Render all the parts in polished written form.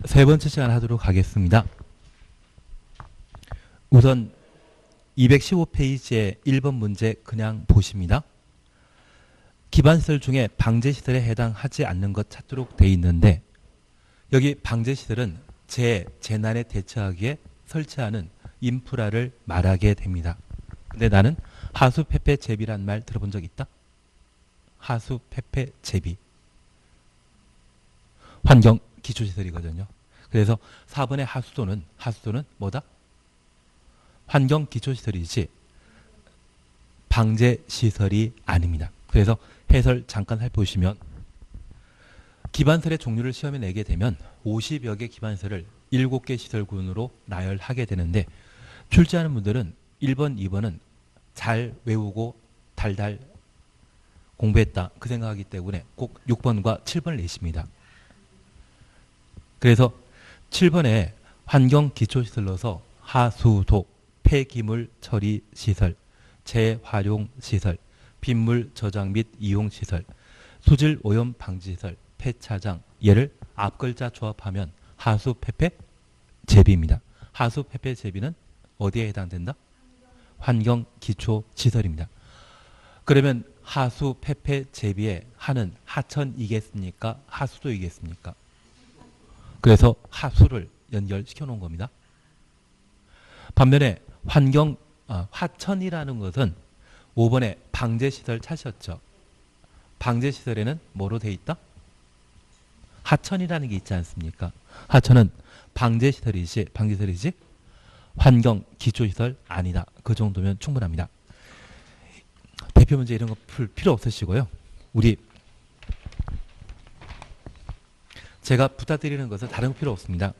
세 번째 시간 하도록 하겠습니다. 우선 215페이지의 1번 문제 그냥 보십니다. 기반시설 중에 방제시설에 해당하지 않는 것 찾도록 되어 있는데 여기 방제시설은 재난에 대처하기에 설치하는 인프라를 말하게 됩니다. 근데 나는 하수폐폐제비란 말 들어본 적 있다? 하수폐폐제비. 환경 기초시설이거든요. 그래서 4번의 하수도는 뭐다? 환경 기초시설이지 방제시설이 아닙니다. 그래서 해설 잠깐 살펴보시면 기반설의 종류를 시험에 내게 되면 50여 개 기반설을 7개 시설군으로 나열하게 되는데 출제하는 분들은 1번, 2번은 잘 외우고 달달 공부했다 그 생각하기 때문에 꼭 6번과 7번을 내십니다. 그래서 7번에 환경 기초시설로서 하수도, 폐기물 처리 시설, 재활용 시설, 빗물 저장 및 이용 시설, 수질 오염 방지 시설, 폐차장 얘를 앞글자 조합하면 하수폐폐제비입니다. 하수폐폐제비는 어디에 해당된다? 환경 기초 시설입니다. 그러면 하수폐폐제비의 하는 하천이겠습니까? 하수도이겠습니까? 그래서 하수를 연결시켜 놓은 겁니다. 반면에 하천이라는 것은 5번에 방제시설 찾으셨죠? 방제시설에는 뭐로 돼 있다? 하천이라는 게 있지 않습니까? 하천은 방제시설이지 환경 기초시설 아니다. 그 정도면 충분합니다. 대표 문제 이런 거 풀 필요 없으시고요. 제가 부탁드리는 것은 다른 거 필요 없습니다.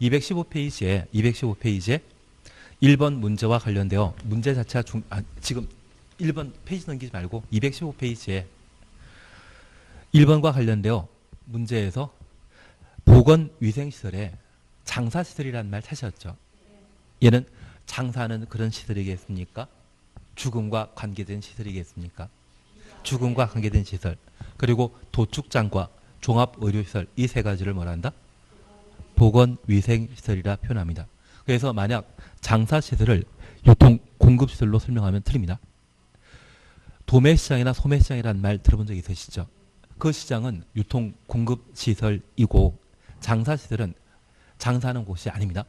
215페이지에 1번 문제와 관련되어 문제 자체가 지금 1번 페이지 넘기지 말고 215페이지에 1번과 관련되어 문제에서 보건위생시설에 장사시설이라는 말 찾으셨죠? 얘는 장사하는 그런 시설이겠습니까? 죽음과 관계된 시설이겠습니까? 죽음과 관계된 시설. 그리고 도축장과 종합의료시설 이 세 가지를 뭐라 한다? 보건위생시설이라 표현합니다. 그래서 만약 장사시설을 유통공급시설로 설명하면 틀립니다. 도매시장이나 소매시장이라는 말 들어본 적 있으시죠? 그 시장은 유통공급시설이고 장사시설은 장사하는 곳이 아닙니다.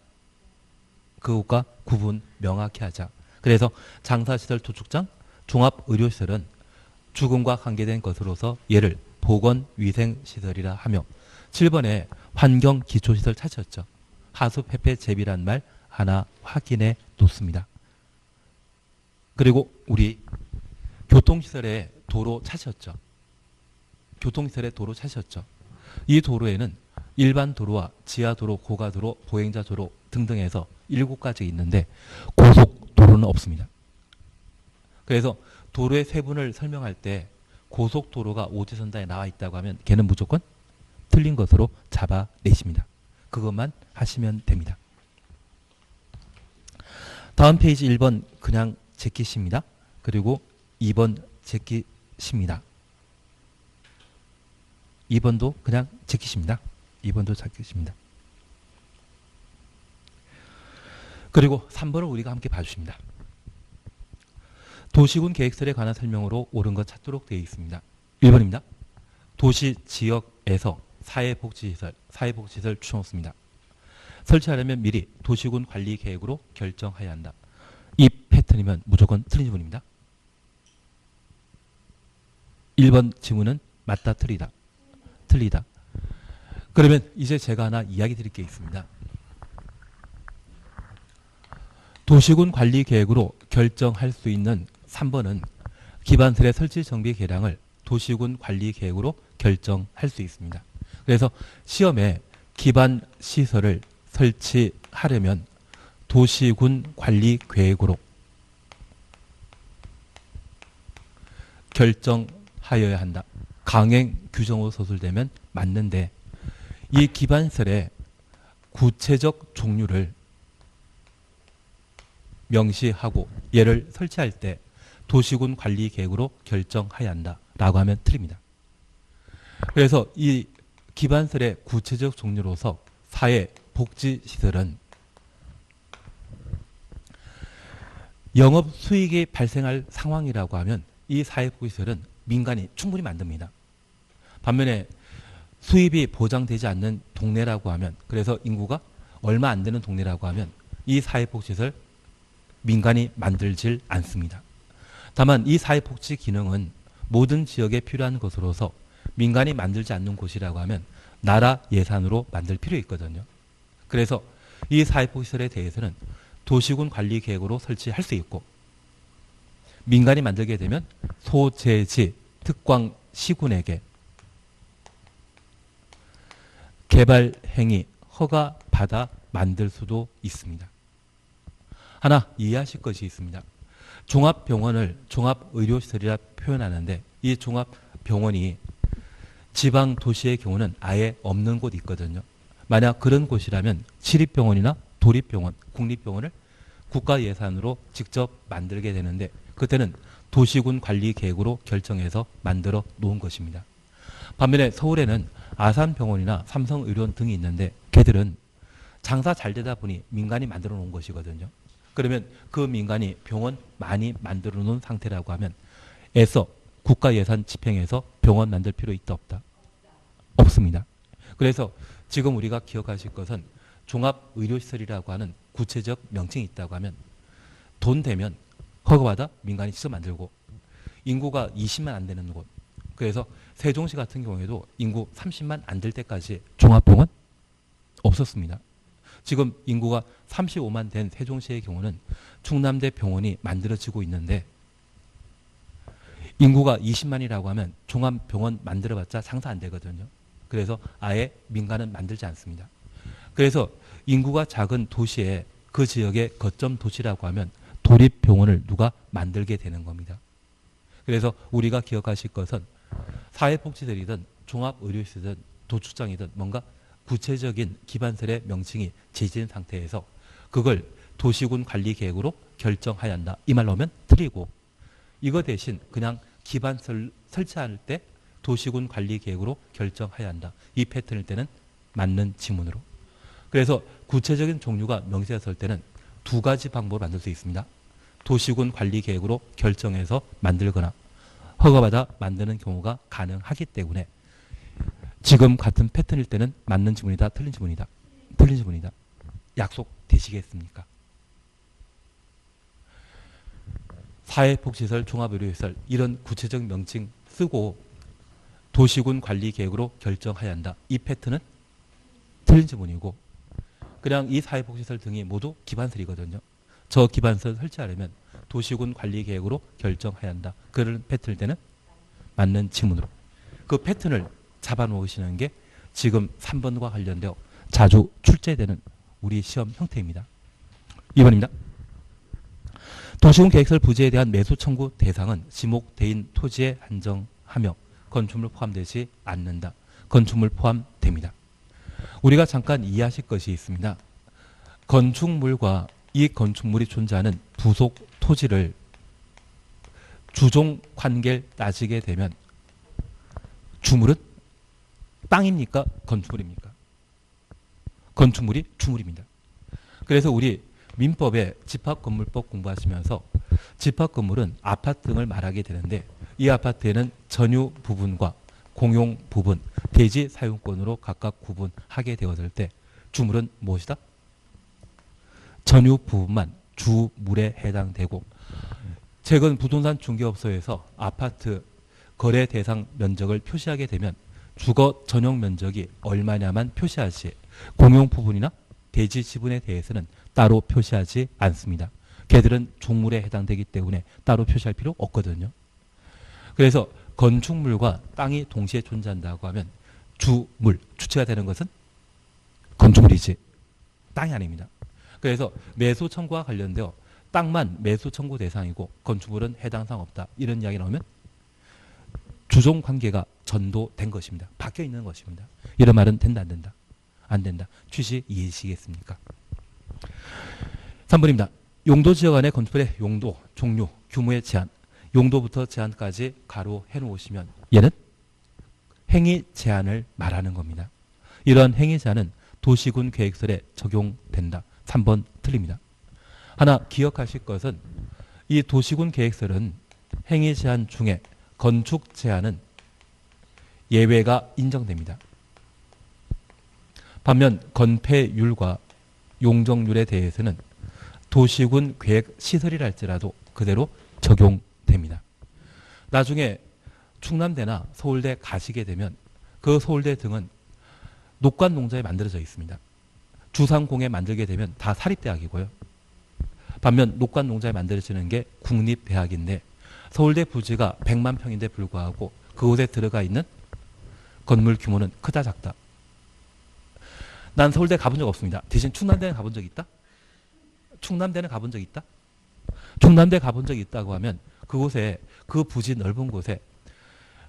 그것과 구분 명확히 하자. 그래서 장사시설, 도축장, 종합의료시설은 죽음과 관계된 것으로서 얘를 보건위생시설이라 하며 7번에 환경기초시설 찾으셨죠? 하수폐폐제비란 말 하나 확인해 놓습니다. 그리고 우리 교통시설의 도로 찾으셨죠? 교통시설의 도로 찾으셨죠? 이 도로에는 일반 도로와 지하도로, 고가도로, 보행자도로 등등해서 7가지 있는데 고속도로는 없습니다. 그래서 도로의 세분을 설명할 때 고속도로가 오지선다에 나와 있다고 하면 걔는 무조건 틀린 것으로 잡아내십니다. 그것만 하시면 됩니다. 다음 페이지 1번 그냥 제끼십니다. 그리고 2번 제끼십니다. 2번도 그냥 제끼십니다. 2번도 제끼십니다. 그리고 3번을 우리가 함께 봐주십니다. 도시군 계획설에 관한 설명으로 옳은 것 찾도록 되어 있습니다. 1번입니다. 도시 지역에서 사회복지시설 추천없습니다. 설치하려면 미리 도시군 관리 계획으로 결정해야 한다. 이 패턴이면 무조건 틀린 지문입니다. 1번 지문은 맞다, 틀리다. 틀리다. 그러면 이제 제가 하나 이야기 드릴 게 있습니다. 도시군 관리 계획으로 결정할 수 있는 3번은 기반설의 설치 정비 계량을 도시군 관리 계획으로 결정할 수 있습니다. 그래서 시험에 기반 시설을 설치하려면 도시군 관리 계획으로 결정하여야 한다. 강행 규정으로 서술되면 맞는데 이 기반설의 구체적 종류를 명시하고 얘를 설치할 때 도시군 관리 계획으로 결정해야 한다라고 하면 틀립니다. 그래서 이 기반설의 구체적 종류로서 사회복지시설은 영업 수익이 발생할 상황이라고 하면 이 사회복지시설은 민간이 충분히 만듭니다. 반면에 수입이 보장되지 않는 동네라고 하면, 그래서 인구가 얼마 안 되는 동네라고 하면 이 사회복지시설 민간이 만들질 않습니다. 다만 이 사회복지 기능은 모든 지역에 필요한 것으로서 민간이 만들지 않는 곳이라고 하면 나라 예산으로 만들 필요 있거든요. 그래서 이 사회복지시설에 대해서는 도시군 관리 계획으로 설치할 수 있고, 민간이 만들게 되면 소재지 특광 시군에게 개발 행위 허가 받아 만들 수도 있습니다. 하나 이해하실 것이 있습니다. 종합병원을 종합의료시설이라 표현하는데 이 종합병원이 지방 도시의 경우는 아예 없는 곳이 있거든요. 만약 그런 곳이라면 시립병원이나 도립병원, 국립병원을 국가 예산으로 직접 만들게 되는데 그때는 도시군 관리 계획으로 결정해서 만들어 놓은 것입니다. 반면에 서울에는 아산병원이나 삼성의료원 등이 있는데 걔들은 장사 잘 되다 보니 민간이 만들어 놓은 것이거든요. 그러면 그 민간이 병원 많이 만들어 놓은 상태라고 하면 애써 국가 예산 집행해서 병원 만들 필요 있다 없다? 없습니다. 그래서 지금 우리가 기억하실 것은 종합의료시설이라고 하는 구체적 명칭이 있다고 하면 돈 되면 허가받아 민간이 직접 만들고 인구가 20만 안 되는 곳, 그래서 세종시 같은 경우에도 인구 30만 안 될 때까지 종합병원 없었습니다. 지금 인구가 35만 된 세종시의 경우는 충남대 병원이 만들어지고 있는데 인구가 20만이라고 하면 종합병원 만들어봤자 장사 안 되거든요. 그래서 아예 민간은 만들지 않습니다. 그래서 인구가 작은 도시에 그 지역의 거점 도시라고 하면 도립병원을 누가 만들게 되는 겁니다. 그래서 우리가 기억하실 것은 사회복지들이든 종합의료시설이든 도축장이든 뭔가 구체적인 기반설의 명칭이 제시된 상태에서 그걸 도시군 관리계획으로 결정해야 한다. 이 말로 하면 틀리고, 이거 대신 그냥 기반설 설치할 때 도시군 관리계획으로 결정해야 한다. 이 패턴일 때는 맞는 지문으로. 그래서 구체적인 종류가 명시됐을 때는 두 가지 방법을 만들 수 있습니다. 도시군 관리계획으로 결정해서 만들거나 허가받아 만드는 경우가 가능하기 때문에 지금 같은 패턴일 때는 맞는 지문이다, 틀린 지문이다. 틀린 지문이다. 약속되시겠습니까? 사회복지시설, 종합의료시설 이런 구체적 명칭 쓰고 도시군 관리계획으로 결정해야 한다. 이 패턴은 틀린 지문이고, 그냥 이 사회복지시설 등이 모두 기반설이거든요. 저 기반설 설치하려면 도시군 관리계획으로 결정해야 한다. 그런 패턴일 때는 맞는 지문으로. 그 패턴을 잡아놓으시는 게 지금 3번과 관련되어 자주 출제되는 우리 시험 형태입니다. 2번입니다. 도시군 계획설 부지에 대한 매수 청구 대상은 지목대인 토지에 한정하며 건축물 포함되지 않는다. 건축물 포함됩니다. 우리가 잠깐 이해하실 것이 있습니다. 건축물과 이 건축물이 존재하는 부속 토지를 주종 관계를 따지게 되면 주물은 땅입니까? 건축물입니까? 건축물이 주물입니다. 그래서 우리 민법의 집합건물법 공부하시면서 집합건물은 아파트 등을 말하게 되는데 이 아파트에는 전유 부분과 공용 부분, 대지 사용권으로 각각 구분하게 되었을 때 주물은 무엇이다? 전유 부분만 주물에 해당되고, 최근 부동산 중개업소에서 아파트 거래 대상 면적을 표시하게 되면 주거 전용 면적이 얼마냐만 표시하지 공용 부분이나 대지 지분에 대해서는 따로 표시하지 않습니다. 걔들은 종물에 해당되기 때문에 따로 표시할 필요 없거든요. 그래서 건축물과 땅이 동시에 존재한다고 하면 주물, 주체가 되는 것은 건축물이지 땅이 아닙니다. 그래서 매수 청구와 관련되어 땅만 매수 청구 대상이고 건축물은 해당 사항 없다. 이런 이야기 나오면 주종 관계가 전도된 것입니다. 바뀌어 있는 것입니다. 이런 말은 된다, 안 된다? 안 된다. 취지 이해하시겠습니까? 3번입니다. 용도 지역 안의 건축물의 용도, 종류, 규모의 제한, 용도부터 제한까지 가로 해놓으시면 얘는 행위 제한을 말하는 겁니다. 이런 행위 제한은 도시군 계획설에 적용된다. 3번 틀립니다. 하나 기억하실 것은 이 도시군 계획설은 행위 제한 중에 건축 제한은 예외가 인정됩니다. 반면 건폐율과 용적률에 대해서는 도시군 계획 시설이랄지라도 그대로 적용됩니다. 나중에 충남대나 서울대 가시게 되면 그 서울대 등은 녹관농자에 만들어져 있습니다. 주상공에 만들게 되면 다 사립대학이고요. 반면 녹관농자에 만들어지는 게 국립대학인데 서울대 부지가 100만 평인데 불구하고 그곳에 들어가 있는 건물 규모는 크다 작다. 난 서울대 가본 적 없습니다. 대신 충남대는 가본 적 있다? 충남대는 가본 적 있다? 충남대 가본 적이 있다고 하면 그곳에 그 부지 넓은 곳에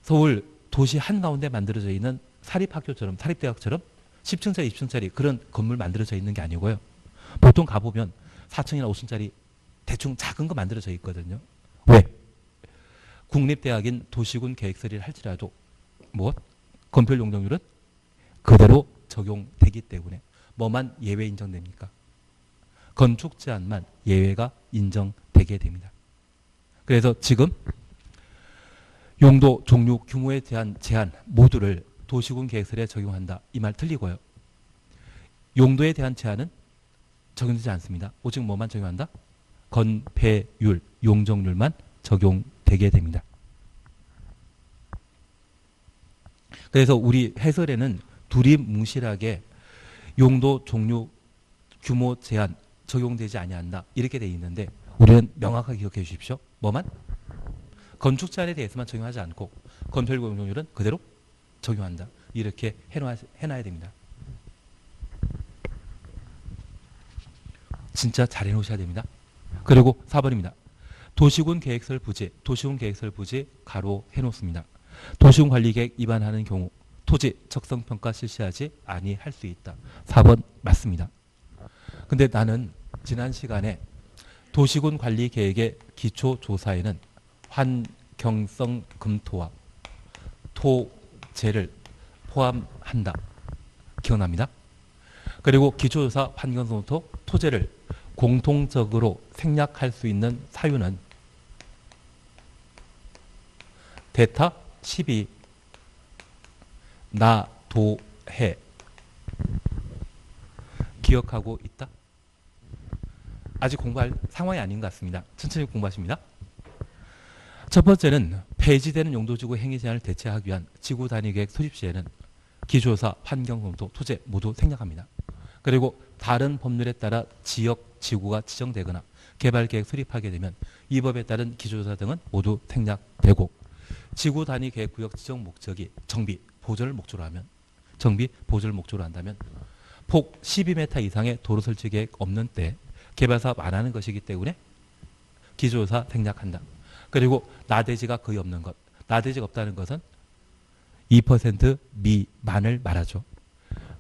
서울 도시 한가운데 만들어져 있는 사립학교처럼 사립대학처럼 10층짜리 20층짜리 그런 건물 만들어져 있는 게 아니고요. 보통 가보면 4층이나 5층짜리 대충 작은 거 만들어져 있거든요. 왜? 국립대학인 도시군 계획설을 할지라도 건폐율 용적률은 그대로 적용되기 때문에 뭐만 예외 인정됩니까? 건축 제한만 예외가 인정되게 됩니다. 그래서 지금 용도, 종류, 규모에 대한 제한 모두를 도시군 계획설에 적용한다. 이 말 틀리고요. 용도에 대한 제한은 적용되지 않습니다. 오직 뭐만 적용한다? 건폐율, 용적률만 적용되게 됩니다. 그래서 우리 해설에는 두리뭉실하게 용도, 종류, 규모 제한 적용되지 아니한다. 이렇게 돼 있는데 우리는 명확하게 기억해 주십시오. 뭐만? 건축 제한에 대해서만 적용하지 않고 건폐율 용적률은 그대로 적용한다. 이렇게 해놔야 됩니다. 진짜 잘 해놓으셔야 됩니다. 그리고 4번입니다. 도시군 계획설 부지, 도시군 계획설 부지 가로 해놓습니다. 도시군 관리계획 위반하는 경우 토지 적성평가 실시하지 아니할 수 있다. 4번 맞습니다. 근데 나는 지난 시간에 도시군 관리계획의 기초조사에는 환경성 검토와 토재를 포함한다. 기억납니다. 그리고 기초조사, 환경성 검토, 토재를 공통적으로 생략할 수 있는 사유는 대타 12 나도해. 기억하고 있다? 아직 공부할 상황이 아닌 것 같습니다. 천천히 공부하십니다. 첫 번째는 폐지되는 용도지구 행위 제한을 대체하기 위한 지구 단위 계획 소집 시에는 기초조사, 환경검토, 토재 모두 생략합니다. 그리고 다른 법률에 따라 지역 지구가 지정되거나 개발계획 수립하게 되면 이 법에 따른 기초조사 등은 모두 생략되고 지구 단위 계획구역 지정 목적이 정비, 보존을 목적으로 한다면 폭 12m 이상의 도로 설치 계획 없는 때 개발 사업 안 하는 것이기 때문에 기초조사 생략한다. 그리고 나대지가 거의 없는 것, 나대지가 없다는 것은 2% 미만을 말하죠.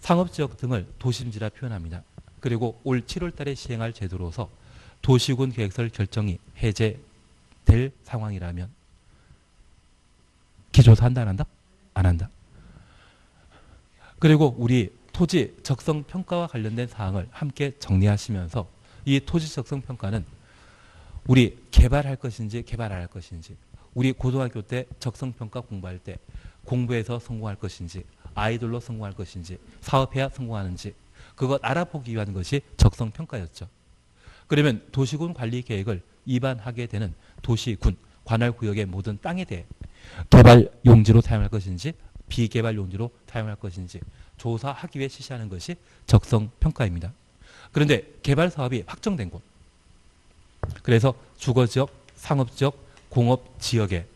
상업지역 등을 도심지라 표현합니다. 그리고 올 7월 달에 시행할 제도로서 도시군 계획설 결정이 해제될 상황이라면 기초조사 한다 안 한다? 안 한다. 그리고 우리 토지 적성평가와 관련된 사항을 함께 정리하시면서 이 토지 적성평가는 우리 개발할 것인지 개발 안 할 것인지 우리 고등학교 때 적성평가 공부할 때 공부해서 성공할 것인지 아이돌로 성공할 것인지 사업해야 성공하는지 그것 알아보기 위한 것이 적성평가였죠. 그러면 도시군 관리계획을 위반하게 되는 도시군 관할구역의 모든 땅에 대해 개발 용지로 사용할 것인지 비개발 용지로 사용할 것인지 조사하기 위해 실시하는 것이 적성평가입니다. 그런데 개발 사업이 확정된 곳, 그래서 주거지역, 상업지역, 공업지역에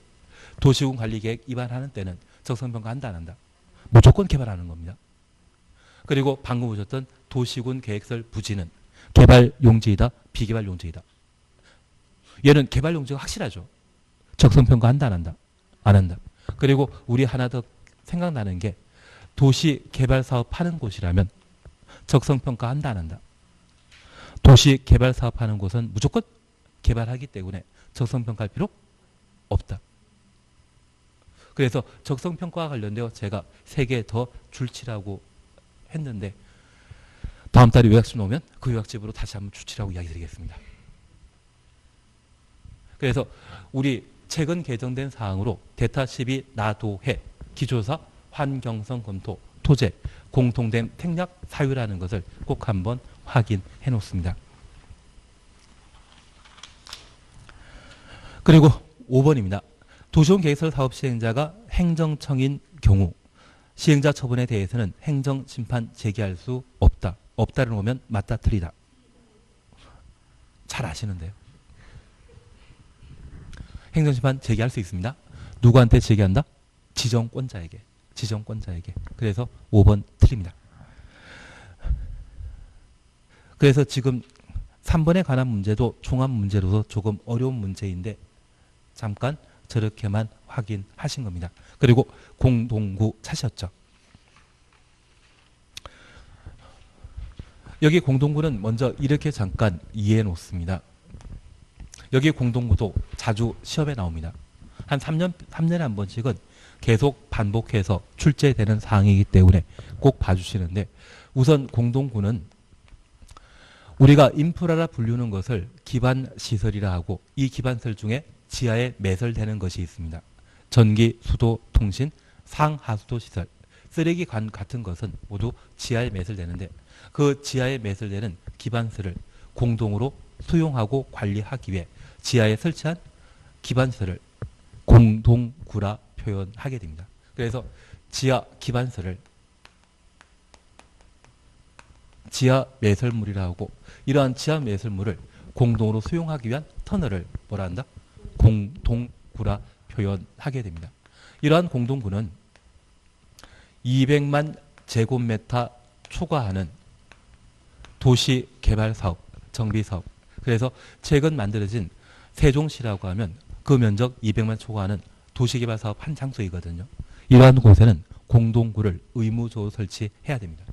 도시군 관리계획 위반하는 때는 적성평가 한다 안 한다? 무조건 개발하는 겁니다. 그리고 방금 보셨던 도시군 계획설 부지는 개발 용지이다, 비개발 용지이다. 얘는 개발 용지가 확실하죠. 적성평가 한다 안 한다? 안 한다. 그리고 우리 하나 더 생각나는 게 도시 개발 사업 하는 곳이라면 적성평가 한다 안 한다? 도시 개발 사업 하는 곳은 무조건 개발하기 때문에 적성평가할 필요 없다. 그래서 적성평가와 관련되어 제가 3개 더 줄치라고 했는데 다음 달에 요약집 나오면 그 요약집으로 다시 한번 추치라고 이야기 드리겠습니다. 그래서 우리 최근 개정된 사항으로 대타 12 나도해 기조사 환경성 검토 토제 공통된 택략 사유라는 것을 꼭 한번 확인해 놓습니다. 그리고 5번입니다. 도시원 계획설 사업 시행자가 행정청인 경우 시행자 처분에 대해서는 행정심판 제기할 수 없다. 없다를 보면 맞다 틀리다. 잘 아시는데요. 행정심판 제기할 수 있습니다. 누구한테 제기한다? 지정권자에게. 지정권자에게. 그래서 5번 틀립니다. 그래서 지금 3번에 관한 문제도 종합 문제로서 조금 어려운 문제인데 잠깐 저렇게만 확인하신 겁니다. 그리고 공동구 찾으셨죠? 여기 공동구는 먼저 이렇게 잠깐 이해해 놓습니다. 여기 공동구도 자주 시험에 나옵니다. 한 3년에 한 번씩은 계속 반복해서 출제되는 사항이기 때문에 꼭 봐주시는데 우선 공동구는 우리가 인프라라 부르는 것을 기반시설이라 하고 이 기반시설 중에 지하에 매설되는 것이 있습니다. 전기, 수도, 통신, 상하수도 시설, 쓰레기관 같은 것은 모두 지하에 매설되는데 그 지하에 매설되는 기반시설을 공동으로 수용하고 관리하기 위해 지하에 설치한 기반시설을 공동구라 표현하게 됩니다. 그래서 지하 기반시설을 지하 매설물이라 하고 이러한 지하 매설물을 공동으로 수용하기 위한 터널을 뭐라 한다? 공동구라 표현하게 됩니다. 이러한 공동구는 200만 제곱미터 초과하는 도시개발사업, 정비사업. 그래서 최근 만들어진 세종시라고 하면 그 면적 200만 초과하는 도시개발사업 한 장소이거든요. 이러한 곳에는 공동구를 의무적으로 설치해야 됩니다.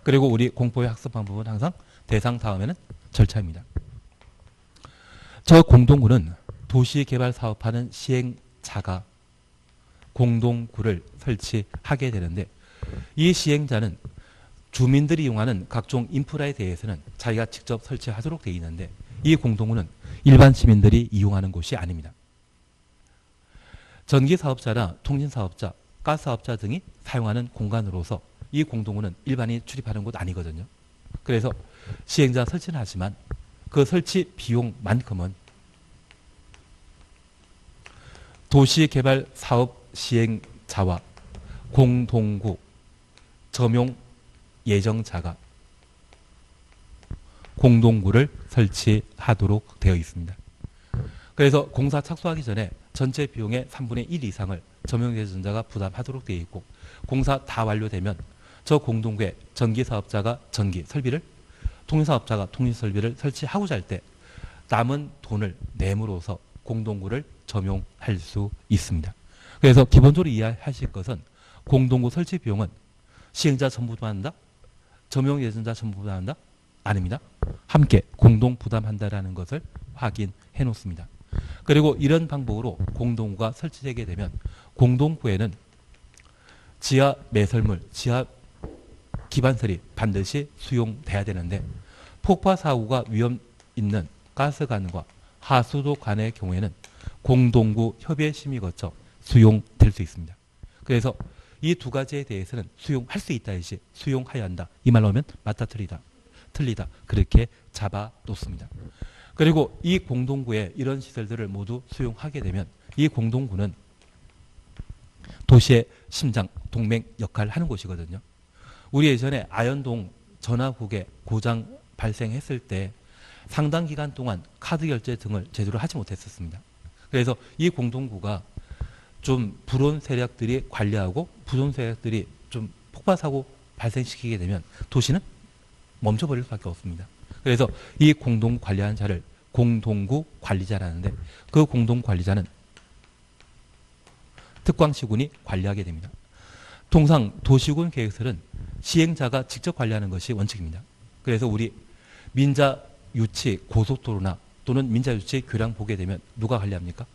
그리고 우리 공포의 학습 방법은 항상 대상 다음에는 절차입니다. 저 공동구는 도시개발 사업하는 시행자가 공동구를 설치하게 되는데 이 시행자는 주민들이 이용하는 각종 인프라에 대해서는 자기가 직접 설치하도록 되어 있는데 이 공동구는 일반 시민들이 이용하는 곳이 아닙니다. 전기사업자나 통신사업자, 가스사업자 등이 사용하는 공간으로서 이 공동구는 일반인이 출입하는 곳 아니거든요. 그래서 시행자 설치는 하지만 그 설치 비용만큼은 도시개발 사업 시행자와 공동구 점용 예정자가 공동구를 설치하도록 되어 있습니다. 그래서 공사 착수하기 전에 전체 비용의 3분의 1 이상을 점용 예정자가 부담하도록 되어 있고 공사 다 완료되면 저 공동구에 전기사업자가 전기 설비를 통신사업자가 통신 설비를 설치하고자 할 때 남은 돈을 내므로서 공동구를 점용할 수 있습니다. 그래서 기본적으로 이해하실 것은 공동구 설치 비용은 시행자 전부 부담한다? 점용 예정자 전부 부담한다? 아닙니다. 함께 공동 부담한다라는 것을 확인해 놓습니다. 그리고 이런 방법으로 공동구가 설치되게 되면 공동구에는 지하 매설물, 지하 기반설이 반드시 수용돼야 되는데 폭파 사고가 위험 있는 가스관과 하수도관의 경우에는 공동구 협의 심의 거쳐 수용될 수 있습니다. 그래서 이 두 가지에 대해서는 수용할 수 있다이지 수용해야 한다. 이 말로 하면 맞다 틀리다. 틀리다. 그렇게 잡아 놓습니다. 그리고 이 공동구에 이런 시설들을 모두 수용하게 되면 이 공동구는 도시의 심장, 동맥 역할을 하는 곳이거든요. 우리 예전에 아현동 전화국에 고장 발생했을 때 상당 기간 동안 카드 결제 등을 제대로 하지 못했었습니다. 그래서 이 공동구가 좀 불온 세력들이 관리하고 부존 세력들이 좀 폭발 사고 발생시키게 되면 도시는 멈춰버릴 수밖에 없습니다. 그래서 이 공동구 관리하는 자를 공동구 관리자라는데 그 공동구 관리자는 특광시군이 관리하게 됩니다. 통상 도시군 계획설은 시행자가 직접 관리하는 것이 원칙입니다. 그래서 우리 민자 유치 고속도로나 또는 민자 유치 교량 보게 되면 누가 관리합니까?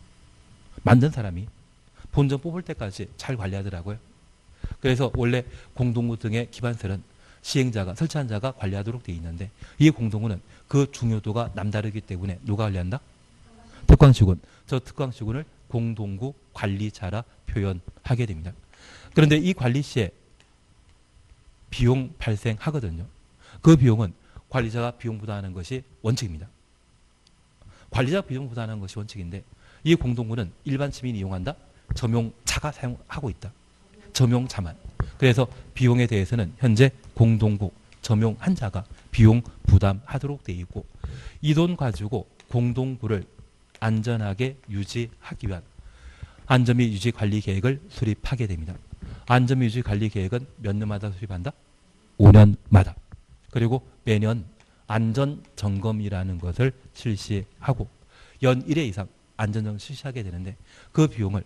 만든 사람이 본전 뽑을 때까지 잘 관리하더라고요. 그래서 원래 공동구 등의 기반설은 시행자가 설치한 자가 관리하도록 되어 있는데 이 공동구는 그 중요도가 남다르기 때문에 누가 관리한다? 특광시군. 저 특광시군을 공동구 관리자라 표현하게 됩니다. 그런데 이 관리 시에 비용 발생하거든요. 그 비용은 관리자가 비용 부담하는 것이 원칙입니다. 관리자가 비용 부담하는 것이 원칙인데 이 공동구는 일반 시민이 이용한다? 점용차가 사용하고 있다. 점용차만. 그래서 비용에 대해서는 현재 공동구 점용한 자가 비용 부담하도록 되어 있고 이 돈 가지고 공동구를 안전하게 유지하기 위한 안전 및 유지 관리 계획을 수립하게 됩니다. 안전 및 유지 관리 계획은 몇 년마다 수립한다? 5년마다. 그리고 매년 안전 점검이라는 것을 실시하고 연 1회 이상 안전 점검을 실시하게 되는데 그 비용을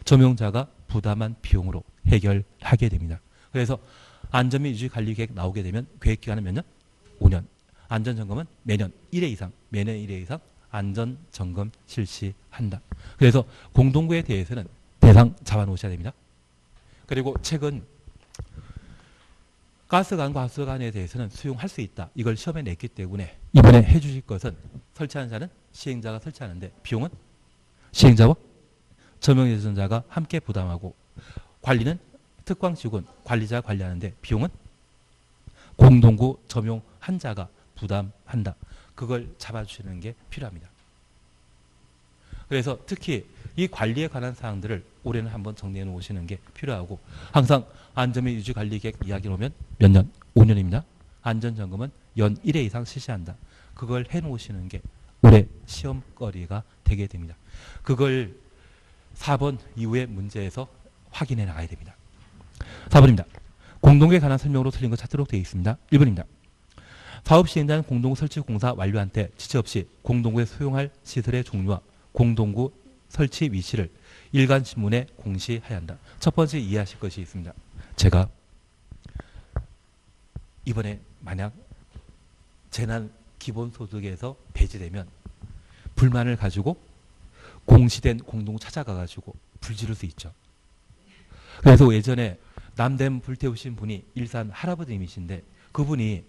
점용자가 부담한 비용으로 해결하게 됩니다. 그래서 안전 및 유지 관리 계획 나오게 되면 계획 기간은 몇 년? 5년. 안전 점검은 매년 1회 이상, 매년 1회 이상 안전 점검 실시한다. 그래서 공동구에 대해서는 대상 잡아 놓으셔야 됩니다. 그리고 최근 가스관과 하수관에 대해서는 수용할 수 있다. 이걸 시험에 냈기 때문에 이번에 해주실 것은 설치하는 자는 시행자가 설치하는데 비용은 시행자와 점용예정자가 함께 부담하고 관리는 특광시군 관리자가 관리하는데 비용은 공동구 점용한 자가 부담한다. 그걸 잡아주시는 게 필요합니다. 그래서 특히 이 관리에 관한 사항들을 올해는 한번 정리해 놓으시는 게 필요하고 항상 안전 및 유지 관리 계획 이야기 오면 몇 년? 5년입니다. 안전점검은 연 1회 이상 실시한다. 그걸 해 놓으시는 게 올해 시험거리가 되게 됩니다. 그걸 4번 이후의 문제에서 확인해 나가야 됩니다. 4번입니다. 공동구에 관한 설명으로 틀린 거 찾도록 되어 있습니다. 1번입니다. 사업 시행자는 공동구 설치 공사 완료한 때 지체 없이 공동구에 수용할 시설의 종류와 공동구 설치 위치를 일간 신문에 공시해야 한다. 첫 번째 이해하실 것이 있습니다. 제가 이번에 만약 재난 기본소득에서 배제되면 불만을 가지고 공시된 공동구 찾아가 가지고 불 지를 수 있죠. 그래서 예전에 남대문 불태우신 분이 일산 할아버님이신데 그분이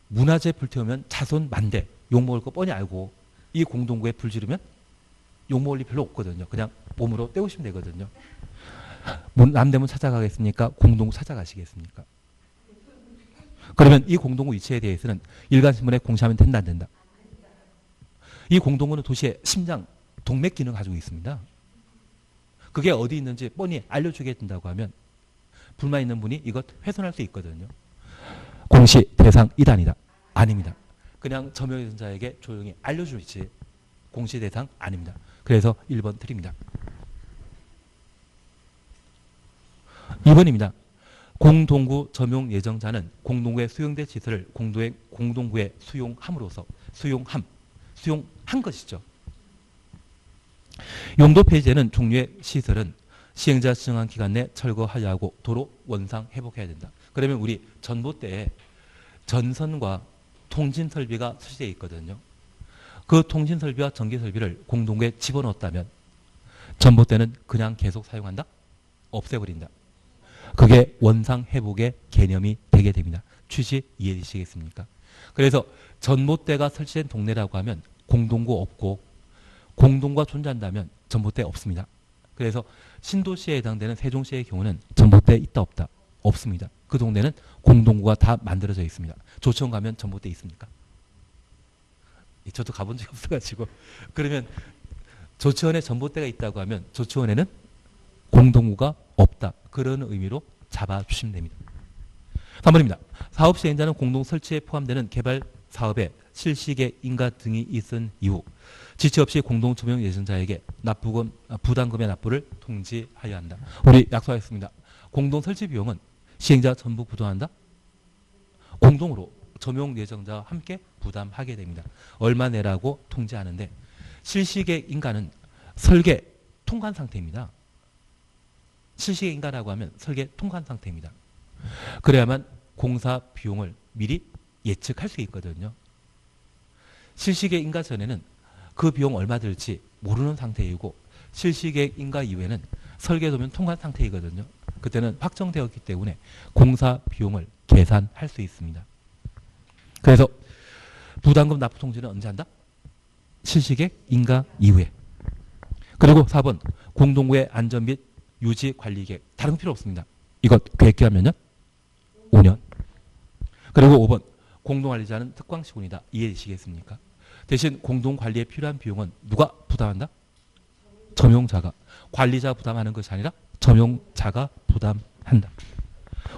문화재 불태우면 자손 만대 욕먹을 거 뻔히 알고 이 공동구에 불 지르면 욕먹을 일 별로 없거든요. 그냥 몸으로 때우시면 되거든요. 남대문 찾아가겠습니까? 공동구 찾아가시겠습니까? 그러면 이 공동구 위치에 대해서는 일간신문에 공시하면 된다 안 된다? 이 공동구는 도시의 심장 동맥 기능을 가지고 있습니다. 그게 어디 있는지 뻔히 알려주게 된다고 하면 불만 있는 분이 이것 훼손할 수 있거든요. 공시 대상 이단이다. 아닙니다. 그냥 점용예정자에게 조용히 알려주지 공시 대상 아닙니다. 그래서 1번 드립니다. 2번입니다. 공동구 점용 예정자는 공동구에 수용된 시설을 공동구에 수용함으로써 수용한 것이죠. 용도 폐지되는 종류의 시설은 시행자 지정한 기간 내 철거하여야 하고 도로 원상 회복해야 된다. 그러면 우리 전봇대에 전선과 통신 설비가 설치되어 있거든요. 그 통신 설비와 전기 설비를 공동구에 집어넣었다면 전봇대는 그냥 계속 사용한다? 없애버린다. 그게 원상 회복의 개념이 되게 됩니다. 취지 이해되시겠습니까? 그래서 전봇대가 설치된 동네라고 하면 공동구 없고 공동구가 존재한다면 전봇대 없습니다. 그래서 신도시에 해당되는 세종시의 경우는 전봇대 있다 없다? 없습니다. 그 동네는 공동구가 다 만들어져 있습니다. 조치원 가면 전봇대 있습니까? 저도 가본 적이 없어가지고. 그러면 조치원에 전봇대가 있다고 하면 조치원에는 공동구가 없다. 그런 의미로 잡아주시면 됩니다. 3번입니다. 사업 시행자는 공동 설치에 포함되는 개발 사업에 실시계 인가 등이 있은 이후 지체 없이 공동 점용 예정자에게 부담금의 납부를 통지하여야 한다. 우리 약속하였습니다. 공동 설치 비용은 시행자 전부 부담한다? 공동으로 점용 예정자와 함께 부담하게 됩니다. 얼마 내라고 통지하는데 실시계 인가는 설계 통관 상태입니다. 실시계 인가라고 하면 설계 통관 상태입니다. 그래야만 공사 비용을 미리 예측할 수 있거든요. 실시계 인가 전에는 그 비용 얼마 들지 모르는 상태이고 실시계 인가 이후에는 설계도면 통관 상태이거든요. 그때는 확정되었기 때문에 공사 비용을 계산할 수 있습니다. 그래서 부담금 납부 통지는 언제 한다? 실시계획 인가 이후에. 그리고 4번 공동구의 안전 및 유지 관리 계획. 다른 거 필요 없습니다. 이거 계획 기간 몇 년? 5년. 그리고 5번 공동관리자는 특광시군이다. 이해되시겠습니까? 대신 공동관리에 필요한 비용은 누가 부담한다? 점용자가. 관리자 부담하는 것이 아니라 점용자가 부담한다.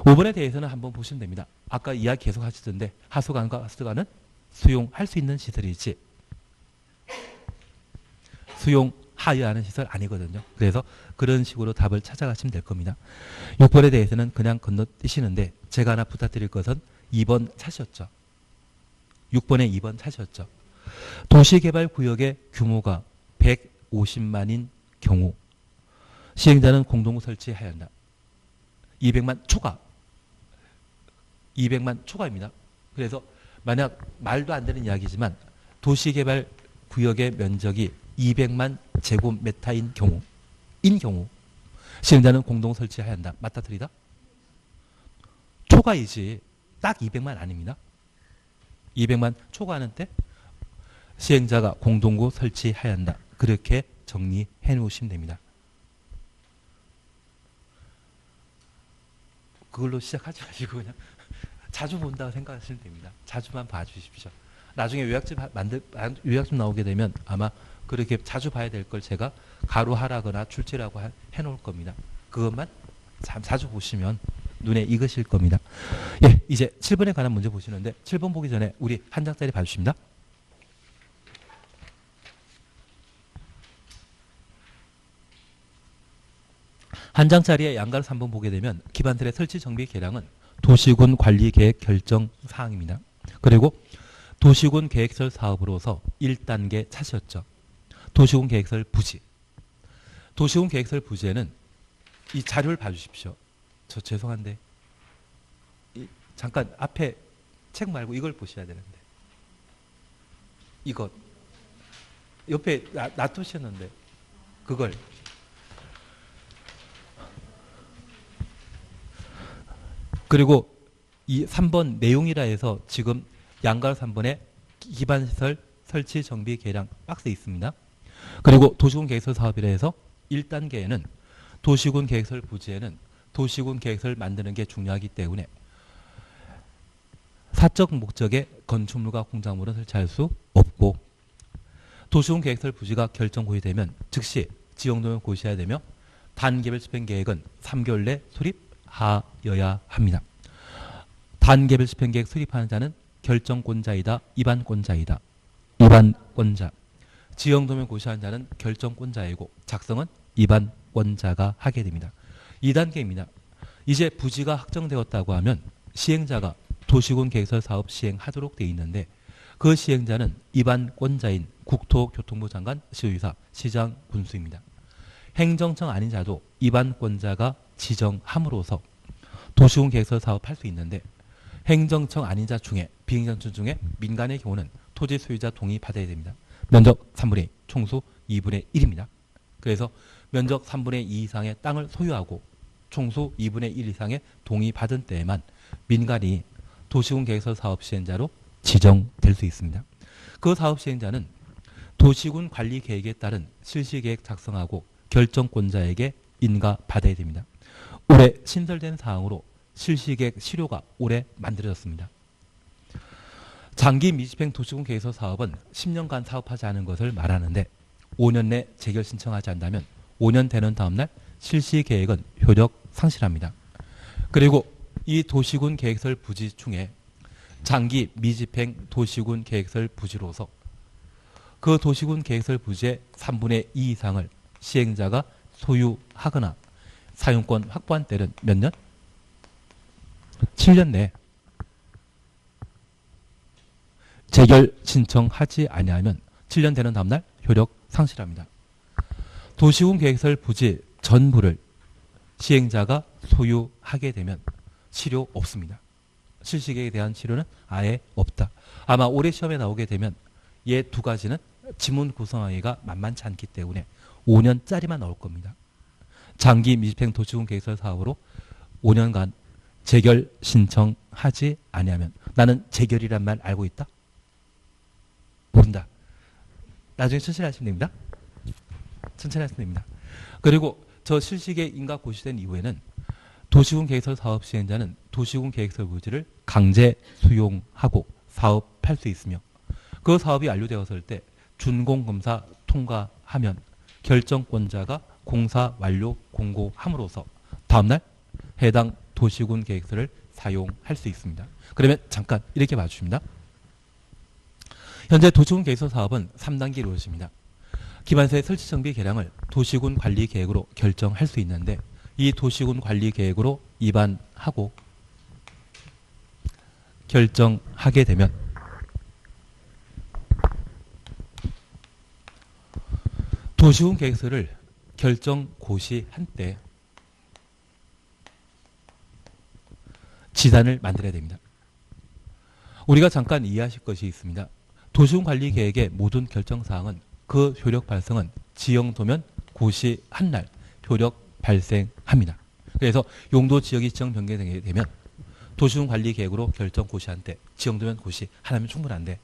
5번에 대해서는 한번 보시면 됩니다. 아까 이야기 계속 하시던데 하수관과 하수관은 수용할 수 있는 시설이지 수용하여야 하는 시설 아니거든요. 그래서 그런 식으로 답을 찾아가시면 될 겁니다. 6번에 대해서는 그냥 건너뛰시는데 제가 하나 부탁드릴 것은 2번 찾으셨죠. 6번에 2번 찾으셨죠. 도시개발구역의 규모가 150만인 경우 시행자는 공동구 설치해야 한다. 200만 초과입니다. 그래서 만약 말도 안 되는 이야기지만 도시개발구역의 면적이 200만 제곱미터인 경우 시행자는 공동 설치해야 한다. 맞다 틀리다? 초과이지 딱 200만 아닙니다. 200만 초과하는 때 시행자가 공동구 설치해야 한다. 그렇게 정리해 놓으시면 됩니다. 그걸로 시작하지 마시고 그냥 자주 본다고 생각하시면 됩니다. 자주만 봐주십시오. 나중에 요약집 나오게 되면 아마 그렇게 자주 봐야 될 걸 제가 가루하라거나 출제라고 해놓을 겁니다. 그것만 자주 보시면 눈에 익으실 겁니다. 예, 이제 7번에 관한 문제 보시는데 7번 보기 전에 우리 한 장짜리 봐주십니다. 한 장짜리의 양가로 3번 보게 되면 기반설의 설치 정비 계량은 도시군 관리계획 결정 사항입니다. 그리고 도시군 계획설 사업으로서 1단계 차시였죠. 도시군 계획설 부지. 도시군 계획설 부지에는 이 자료를 봐주십시오. 저 죄송한데 잠깐 앞에 책 말고 이걸 보셔야 되는데 이것 옆에 놔두셨는데 그걸 그리고 이 3번 내용이라 해서 지금 양가로 3번에 기반시설 설치 정비 계량 박스에 있습니다. 그리고 도시군 계획설 사업이라 해서 1단계에는 도시군 계획설 부지에는 도시군 계획설 만드는 게 중요하기 때문에 사적 목적의 건축물과 공작물은 설치할 수 없고 도시군 계획설 부지가 결정 고의되면 즉시 지역노용 고시해야 되며 단계별 집행계획은 3개월 내 수립하여야 합니다. 단계별 집행계획 수립하는 자는 결정권자이다. 입안권자이다. 입안권자. 지역노용 고시하는 자는 결정권자이고 작성은 입안권자가 하게 됩니다. 2단계입니다. 이제 부지가 확정되었다고 하면 시행자가 도시군 계획설 사업 시행하도록 되어 있는데 그 시행자는 입안권자인 국토교통부 장관, 시의사, 시장, 군수입니다. 행정청 아닌 자도 입안권자가 지정함으로써 도시군 계획설 사업 할 수 있는데 행정청 아닌 자 중에 비행정청 중에 민간의 경우는 토지 소유자 동의 받아야 됩니다. 면적 3분의 2, 총수 2분의 1입니다. 그래서 면적 3분의 2 이상의 땅을 소유하고 총수 2분의 1 이상의 동의 받은 때에만 민간이 도시군 계획설 사업 시행자로 지정될 수 있습니다. 그 사업 시행자는 도시군 관리 계획에 따른 실시 계획 작성하고 결정권자에게 인가 받아야 됩니다. 올해 신설된 사항으로 실시 계획 시료가 올해 만들어졌습니다. 장기 미집행 도시군 계획설 사업은 10년간 사업하지 않은 것을 말하는데 5년 내 재결 신청하지 않다면 5년 되는 다음날 실시 계획은 효력 상실합니다. 그리고 이 도시군 계획설 부지 중에 장기 미집행 도시군 계획설 부지로서 그 도시군 계획설 부지의 3분의 2 이상을 시행자가 소유하거나 사용권 확보한 때는 몇 년? 7년 내에 재결 신청하지 아니하면 7년 되는 다음날 효력 상실합니다. 도시군 계획설 부지 전부를 시행자가 소유하게 되면 실효 없습니다. 실시계획에 대한 실효는 아예 없다. 아마 올해 시험에 나오게 되면 얘 두 가지는 지문 구성하기가 만만치 않기 때문에 5년짜리만 나올 겁니다. 장기 미집행 도시군 계획설 사업으로 5년간 재결 신청하지 아니하면 나는 재결이란 말 알고 있다? 모른다. 나중에 천천히 하시면 됩니다. 천천히 하시면 됩니다. 그리고 저 실시계 인가 고시된 이후에는 도시군 계획설 사업 시행자는 도시군 계획설 부지를 강제 수용하고 사업할 수 있으며 그 사업이 완료되었을 때 준공검사 통과하면 결정권자가 공사 완료 공고함으로써 다음날 해당 도시군 계획서를 사용할 수 있습니다. 그러면 잠깐 이렇게 봐주십니다. 현재 도시군 계획서 사업은 3단계로 이루어집니다. 기반서의 설치 정비 계량을 도시군 관리 계획으로 결정할 수 있는데 이 도시군 관리 계획으로 입안하고 결정하게 되면 도시군 계획서를 결정 고시한 때 지단을 만들어야 됩니다. 우리가 잠깐 이해하실 것이 있습니다. 도시군 관리 계획의 모든 결정사항은 그 효력 발생은 지형도면 고시한 날 효력 발생합니다. 그래서 용도 지역이 지정 변경되게 되면 도시군 관리 계획으로 결정 고시한 때 지형도면 고시 하나면 충분한데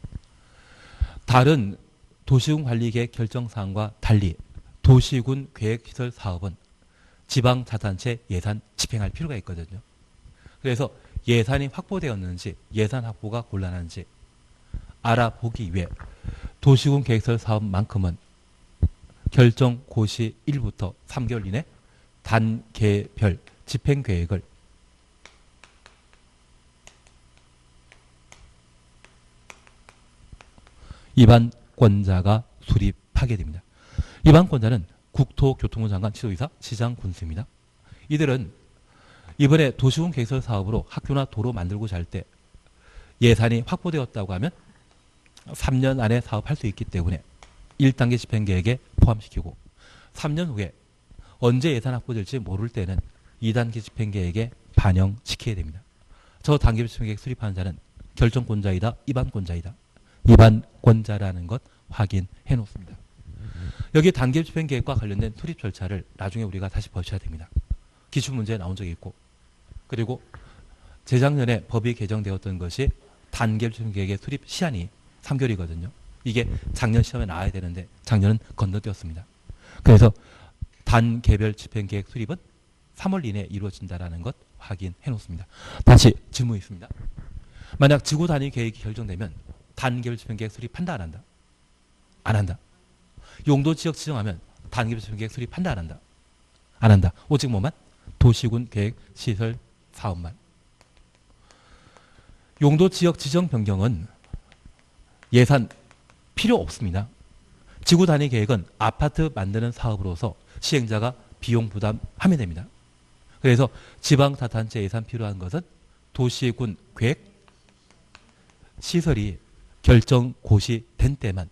다른 도시군 관리 계획 결정사항과 달리 도시군 계획시설 사업은 지방자치단체 예산 집행할 필요가 있거든요. 그래서 예산이 확보되었는지 예산 확보가 곤란한지 알아보기 위해 도시군 계획설 사업만큼은 결정 고시 1부터 3개월 이내 단계별 집행계획을 입안권자가 수립하게 됩니다. 입안권자는 국토교통부 장관, 지도이사, 시장, 군수입니다. 이들은 이번에 도시군 계획설 사업으로 학교나 도로 만들고자 할 때 예산이 확보되었다고 하면 3년 안에 사업할 수 있기 때문에 1단계 집행계획에 포함시키고 3년 후에 언제 예산 확보될지 모를 때는 2단계 집행계획에 반영시켜야 됩니다. 저 단계 집행계획 수립하는 자는 결정권자이다, 입안권자이다. 입안권자라는 것 확인해 놓습니다. 여기 단계 집행계획과 관련된 수립 절차를 나중에 우리가 다시 보셔야 됩니다. 기출문제에 나온 적이 있고 그리고 재작년에 법이 개정되었던 것이 단계 집행계획의 수립 시한이 3개월이거든요. 이게 작년 시험에 나와야 되는데 작년은 건너뛰었습니다. 그래서 단계별 집행계획 수립은 3월 이내에 이루어진다는 것 확인해 놓습니다. 다시 질문이 있습니다. 만약 지구 단위 계획이 결정되면 단계별 집행계획 수립한다 안 한다? 안 한다. 용도 지역 지정하면 단계별 집행계획 수립한다 안 한다? 안 한다. 오직 뭐만? 도시군 계획 시설 사업만. 용도 지역 지정 변경은 예산 필요 없습니다. 지구 단위 계획은 아파트 만드는 사업으로서 시행자가 비용 부담하면 됩니다. 그래서 지방자치단체 예산 필요한 것은 도시군 계획 시설이 결정 고시된 때만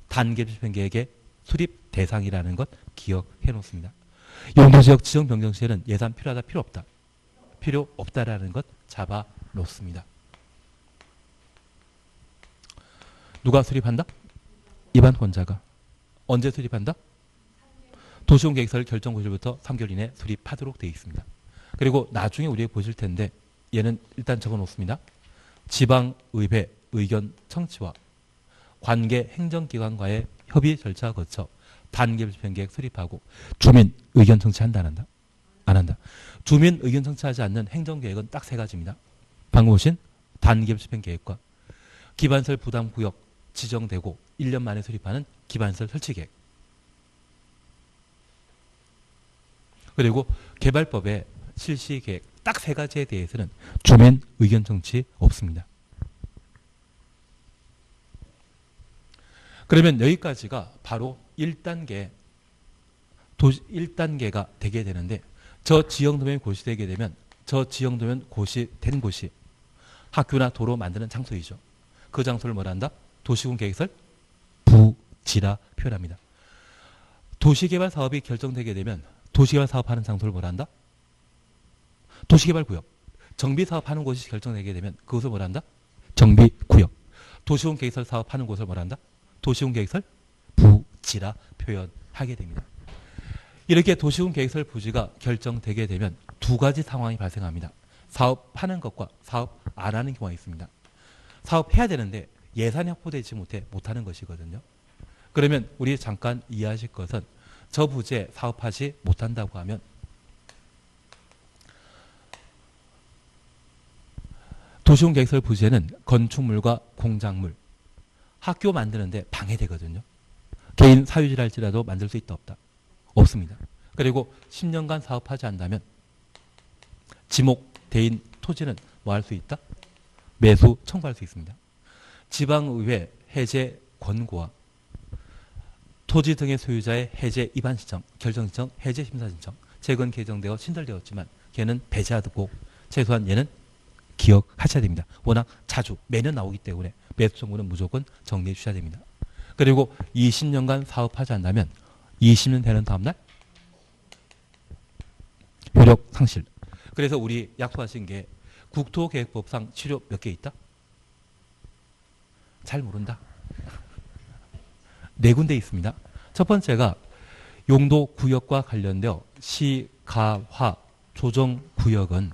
단계 집행계획의 수립 대상이라는 것 기억해 놓습니다. 용도지역 지정 변경 시에는 예산 필요하다, 필요 없다? 필요 없다라는 것 잡아 놓습니다. 누가 수립한다? 입안권자가. 언제 수립한다? 도시군 계획서를 결정 고시부터 3개월 이내 수립하도록 되어 있습니다. 그리고 나중에 우리가 보실 텐데 얘는 일단 적어 놓습니다. 지방의회 의견 청취와 관계 행정기관과의 협의 절차 거쳐 단계별 집행계획 수립하고 주민 의견 청취한다 안 한다? 안 한다. 주민 의견 청취하지 않는 행정계획은 딱 세 가지입니다. 방금 보신 단계별 집행계획과 기반설 부담구역 지정되고 1년 만에 수립하는 기반설 설치계획. 그리고 개발법의 실시계획 딱 세 가지에 대해서는 주민 의견 청취 없습니다. 그러면 여기까지가 바로 1단계가 되게 되는데 저 지형도면이 고시되게 되면 저 지형도면 고시된 곳이 학교나 도로 만드는 장소이죠. 그 장소를 뭐라 한다? 도시군 계획설 부지라 표현합니다. 도시개발 사업이 결정되게 되면 도시개발 사업하는 장소를 뭐라 한다? 도시개발구역. 정비사업하는 곳이 결정되게 되면 그것을 뭐라 한다? 정비구역. 도시군 계획설 사업하는 곳을 뭐라 한다? 도시군 계획설 부지라 표현하게 됩니다. 이렇게 도시군 계획설 부지가 결정되게 되면 두 가지 상황이 발생합니다. 사업하는 것과 사업 안 하는 경우가 있습니다. 사업해야 되는데 예산이 확보되지 못하는 것이거든요. 그러면 우리 잠깐 이해하실 것은 저 부지에 사업하지 못한다고 하면 도시군 계획설 부지에는 건축물과 공작물, 학교 만드는데 방해되거든요. 개인 사유지랄지라도 만들 수 있다 없다? 없습니다. 그리고 10년간 사업하지 않는다면 지목대인 토지는 뭐 할 수 있다? 매수 청구할 수 있습니다. 지방의회 해제 권고와 토지 등의 소유자의 해제 입안 신청, 결정 신청, 해제 심사 신청 최근 개정되어 신설되었지만 걔는 배제하고 최소한 얘는 기억하셔야 됩니다. 워낙 자주 매년 나오기 때문에 매수 청구는 무조건 정리해 주셔야 됩니다. 그리고 20년간 사업하지 않는다면 20년 되는 다음날 효력 상실. 그래서 우리 약속하신 게 국토계획법상 치료 몇 개 있다? 잘 모른다. 네 군데 있습니다. 첫 번째가 용도구역과 관련되어 시가화 조정구역은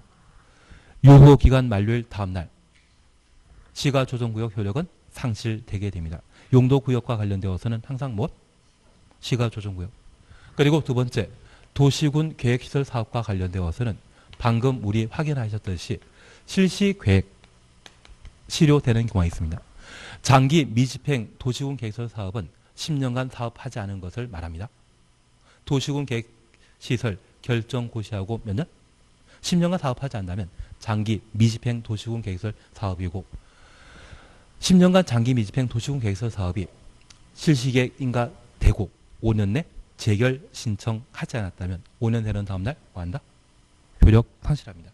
유효기간 만료일 다음날 시가조정구역 효력은 상실되게 됩니다. 용도구역과 관련되어서는 항상 뭐? 시가조정구역. 그리고 두 번째, 도시군 계획시설 사업과 관련되어서는 방금 우리 확인하셨듯이 실시계획 실효되는 경우가 있습니다. 장기 미집행 도시군 계획시설 사업은 10년간 사업하지 않은 것을 말합니다. 도시군 계획시설 결정 고시하고 몇 년? 10년간 사업하지 않는다면 장기 미집행 도시군 계획시설 사업이고 10년간 장기 미집행 도시군 계획시설 사업이 실시계획 인가되고 5년 내 재결 신청하지 않았다면 5년 되는 다음날 뭐 한다? 효력 상실합니다.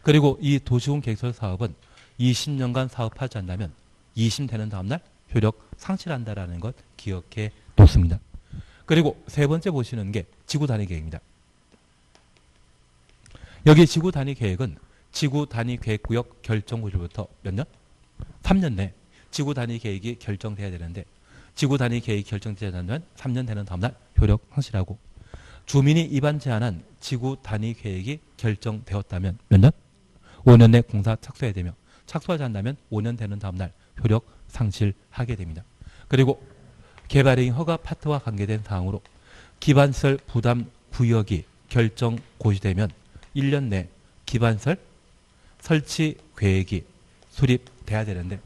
그리고 이 도시군 계획시설 사업은 20년간 사업하지 않는다면 20 되는 다음날 효력 상실한다라는 것 기억해 놓습니다. 그리고 세 번째 보시는 게 지구 단위 계획입니다. 여기 지구 단위 계획은 지구 단위 계획구역 결정 고시부터 몇 년? 3년 내 지구 단위 계획이 결정돼야 되는데 지구 단위 계획이 결정되지 않으면 3년 되는 다음날 효력 상실하고 주민이 입안 제한한 지구 단위 계획이 결정되었다면 몇 년? 5년 내 공사 착수해야 되며 착수하지 않는다면 5년 되는 다음날 효력 상실하게 됩니다. 그리고 개발행 허가 파트와 관계된 사항으로 기반시설 부담 구역이 결정 고시되면 1년 내 기반시설 설치 계획이 수립돼야 되는데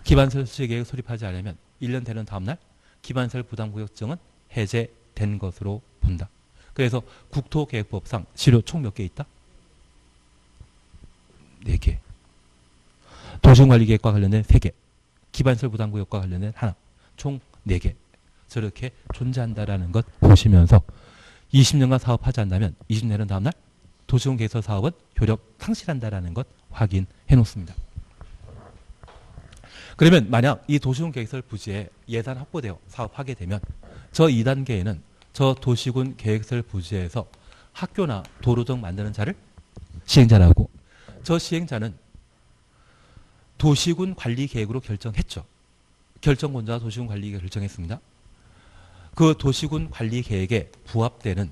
기반시설 설치 계획을 수립하지 않으면 1년 되는 다음날 기반시설 부담 구역증은 해제된 것으로 본다. 그래서 국토계획법상 실효 총 몇 개 있다? 4개. 도시관리계획과 관련된 3개. 기반시설 부담구역과 관련된 하나. 총 4개. 저렇게 존재한다라는 것 보시면서 20년간 사업하지 않는다면 20년 되는 다음날 도시군 계획설 사업은 효력 상실한다라는 것 확인해 놓습니다. 그러면 만약 이 도시군 계획설 부지에 예산 확보되어 사업하게 되면 저 2단계에는 저 도시군 계획설 부지에서 학교나 도로 등 만드는 자를 시행자라고 저 시행자는 도시군 관리 계획으로 결정했죠. 결정권자가 도시군 관리 계획을 결정했습니다. 그 도시군 관리 계획에 부합되는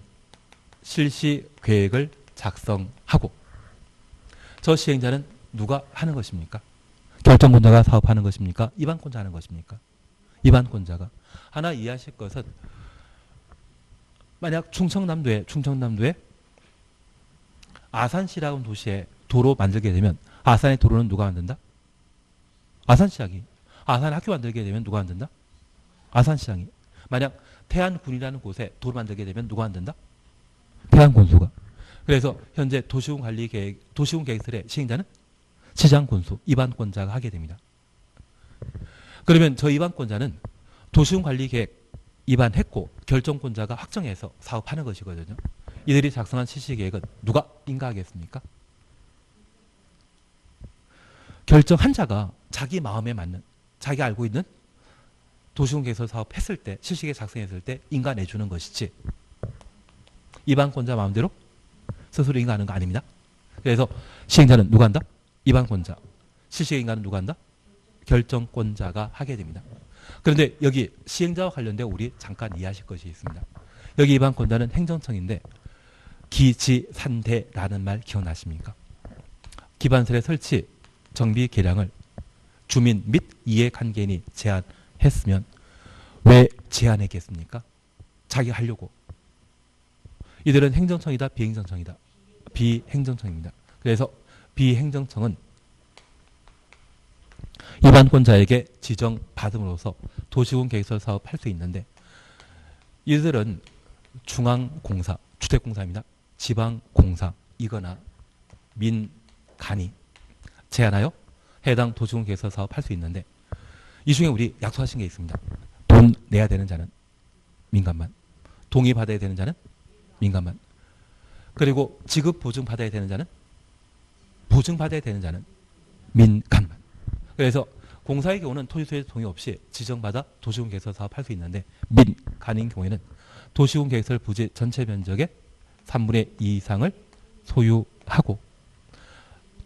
실시 계획을 작성하고 저 시행자는 누가 하는 것입니까? 결정권자가 사업하는 것입니까? 입안권자 하는 것입니까? 입안권자가. 하나 이해하실 것은 만약 충청남도에 아산시라는 도시에 도로 만들게 되면 아산의 도로는 누가 만든다? 아산시장이. 아산 학교 만들게 되면 누가 만든다? 아산시장이. 만약 태안군이라는 곳에 도로 만들게 되면 누가 만든다? 태안군수가. 그래서 현재 도시군 계획설의 시행자는 시장군수, 입안권자가 하게 됩니다. 그러면 저 입안권자는 도시군 관리 계획 입안했고 결정권자가 확정해서 사업하는 것이거든요. 이들이 작성한 실시 계획은 누가 인가하겠습니까? 결정한 자가 자기 마음에 맞는, 자기가 알고 있는 도시군 계획설 사업 했을 때, 실시 계획 작성했을 때 인가 내주는 것이지 입안권자 마음대로 스스로 인가하는 거 아닙니다. 그래서 시행자는 누가 한다? 입안권자. 실시 계획 인가는 누가 한다? 결정권자가 하게 됩니다. 그런데 여기 시행자와 관련된 우리 잠깐 이해하실 것이 있습니다. 여기 입안권자는 행정청인데 기지산대라는 말 기억나십니까? 기반설의 설치, 정비 계량을 주민 및 이해관계인이 제안했으면 왜 제안했겠습니까? 자기가 하려고. 이들은 행정청이다, 비행정청이다. 비행정청입니다. 그래서 비행정청은 입안권자에게 지정받음으로써 도시군 계획설 사업할 수 있는데 이들은 중앙공사, 주택공사입니다. 지방공사이거나 민간이 제안하여 해당 도시군 계획설 사업할 수 있는데 이 중에 우리 약속하신 게 있습니다. 돈 내야 되는 자는 민간만, 동의받아야 되는 자는 민간만, 그리고 지급 보증받아야 되는 자는 보증받아야 되는 자는 민간만. 그래서 공사의 경우는 토지소유자 동의 없이 지정받아 도시군 계획설 사업할 수 있는데 민간인 경우에는 도시군 계획설 부지 전체 면적의 3분의 2 이상을 소유하고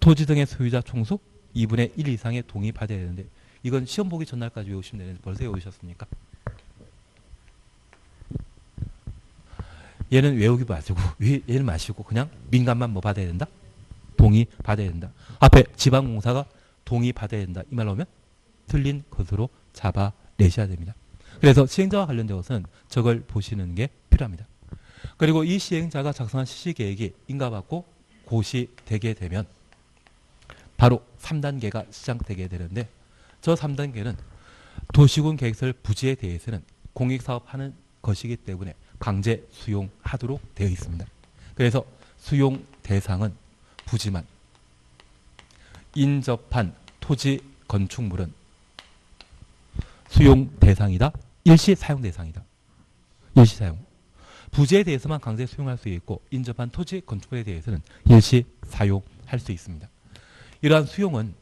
토지 등의 소유자 총수 2분의 1 이상의 동의 받아야 되는데 이건 시험 보기 전날까지 외우시면 되는데 벌써 외우셨습니까? 얘는 외우기 마시고 얘는 마시고 그냥 민간만 뭐 받아야 된다? 동의 받아야 된다. 앞에 지방공사가 동의 받아야 된다. 이 말 나오면 틀린 것으로 잡아내셔야 됩니다. 그래서 시행자와 관련된 것은 저걸 보시는 게 필요합니다. 그리고 이 시행자가 작성한 실시계획이 인가받고 고시되게 되면 바로 3단계가 시작되게 되는데 저 3단계는 도시군 계획설 부지에 대해서는 공익사업하는 것이기 때문에 강제 수용하도록 되어 있습니다. 그래서 수용 대상은 부지만 인접한 토지 건축물은 수용 대상이다. 일시 사용 대상이다. 일시 사용. 부지에 대해서만 강제 수용할 수 있고 인접한 토지 건축물에 대해서는 일시 사용할 수 있습니다. 이러한 수용은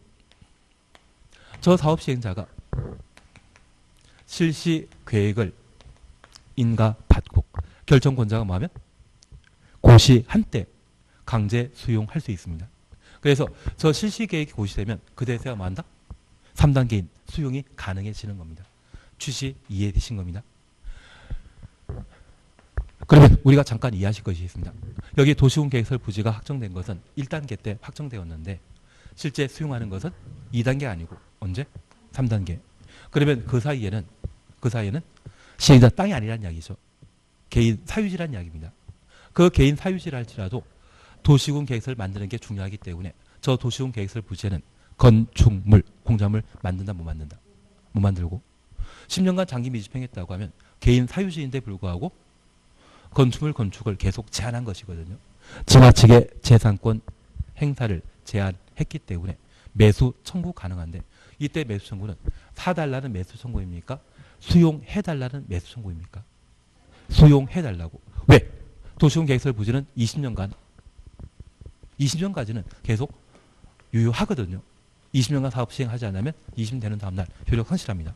저 사업 시행자가 실시 계획을 인가받고 결정권자가 뭐하면 고시 한때 강제 수용할 수 있습니다. 그래서 저 실시 계획이 고시되면 그 대세가 뭐한다? 3단계인 수용이 가능해지는 겁니다. 취지 이해되신 겁니다. 그러면 우리가 잠깐 이해하실 것이 있습니다. 여기 도시군 계획설 부지가 확정된 것은 1단계 때 확정되었는데 실제 수용하는 것은 2단계 아니고 언제? 3단계. 그러면 그 사이에는 시행자 땅이 아니라는 이야기죠. 개인 사유지라는 이야기입니다. 그 개인 사유지라 할지라도 도시군 계획서를 만드는 게 중요하기 때문에 저 도시군 계획설 부지에는 건축물, 공작물 만든다 못 만든다? 못 만들고 10년간 장기 미집행했다고 하면 개인 사유지인데 불구하고 건축을 계속 제한한 것이거든요. 지나치게 재산권 행사를 제한했기 때문에 매수 청구 가능한데 이때 매수 청구는 사달라는 매수 청구입니까? 수용해달라는 매수 청구입니까? 수용해달라고. 왜? 도시군 계획설 부지는 20년까지는 계속 유효하거든요. 20년간 사업 시행하지 않으면 20년 되는 다음날 효력 상실합니다.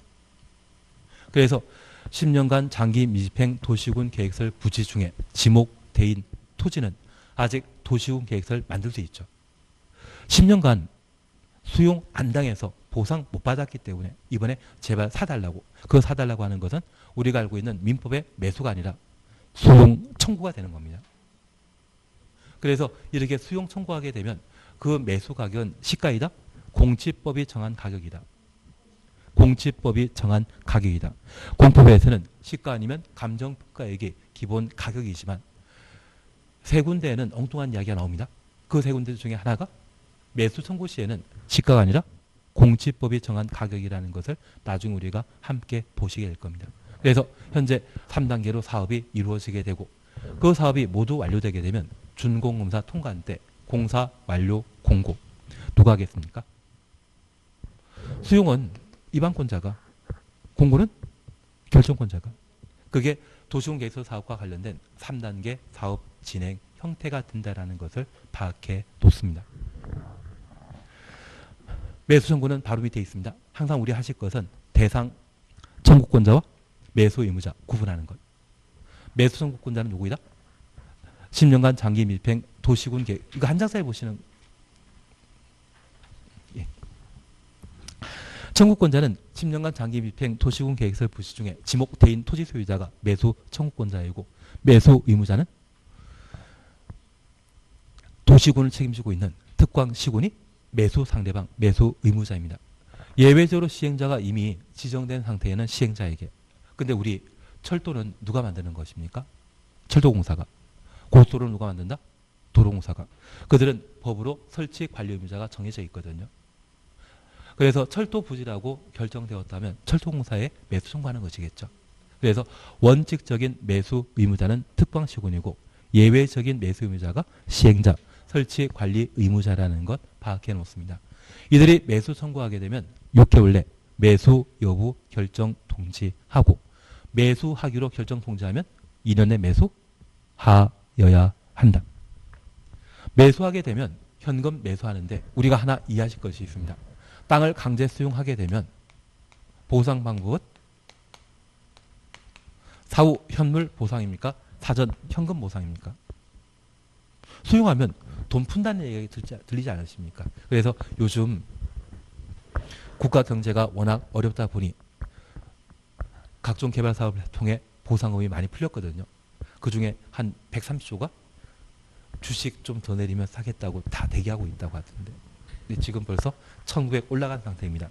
그래서 10년간 장기 미집행 도시군 계획설 부지 중에 지목대인 토지는 아직 도시군 계획설 만들 수 있죠. 10년간 수용 안 당해서 보상 못 받았기 때문에 이번에 제발 사달라고. 그 사달라고 하는 것은 우리가 알고 있는 민법의 매수가 아니라 수용 청구가 되는 겁니다. 그래서 이렇게 수용 청구하게 되면 그 매수 가격은 시가이다. 공지법이 정한 가격이다. 공지법이 정한 가격이다. 공법에서는 시가 아니면 감정가액이 기본 가격이지만 세 군데에는 엉뚱한 이야기가 나옵니다. 그 세 군데 중에 하나가 매수 청구 시에는 시가가 아니라 공지법이 정한 가격이라는 것을 나중에 우리가 함께 보시게 될 겁니다. 그래서 현재 3단계로 사업이 이루어지게 되고 그 사업이 모두 완료되게 되면 준공검사 통과한 때 공사 완료 공고 누가 하겠습니까? 수용은 입안권자가, 공고는 결정권자가. 그게 도시군 계획서 사업과 관련된 3단계 사업 진행 형태가 된다는 것을 파악해 놓습니다. 매수 청구는 바로 밑에 있습니다. 항상 우리 하실 것은 대상 청구권자와 매수 의무자 구분하는 것. 매수 청구권자는 누구이다? 10년간 장기 밀팽 도시군 계획. 이거 한 장사에 보시는 청구권자는 10년간 장기 미평 도시군 계획설 부시 중에 지목 대인 토지 소유자가 매수 청구권자이고 매수 의무자는 도시군을 책임지고 있는 특광시군이 매수 상대방, 매수 의무자입니다. 예외적으로 시행자가 이미 지정된 상태에는 시행자에게. 근데 우리 철도는 누가 만드는 것입니까? 철도공사가. 고속도로는 누가 만든다? 도로공사가. 그들은 법으로 설치 관리 의무자가 정해져 있거든요. 그래서 철도 부지라고 결정되었다면 철도공사에 매수 청구하는 것이겠죠. 그래서 원칙적인 매수 의무자는 특광시군이고 예외적인 매수 의무자가 시행자, 설치 관리 의무자라는 것 파악해 놓습니다. 이들이 매수 청구하게 되면 6개월 내 매수 여부 결정 통지하고 매수하기로 결정 통지하면 2년 내 매수하여야 한다. 매수하게 되면 현금 매수하는데 우리가 하나 이해하실 것이 있습니다. 땅을 강제 수용하게 되면 보상 방법은 사후 현물 보상입니까? 사전 현금 보상입니까? 수용하면 돈 푼다는 얘기가 들리지 않으십니까? 그래서 요즘 국가 경제가 워낙 어렵다 보니 각종 개발 사업을 통해 보상금이 많이 풀렸거든요. 그중에 한 130조가 주식 좀 더 내리면 사겠다고 다 대기하고 있다고 하던데. 근데 지금 벌써 1900 올라간 상태입니다.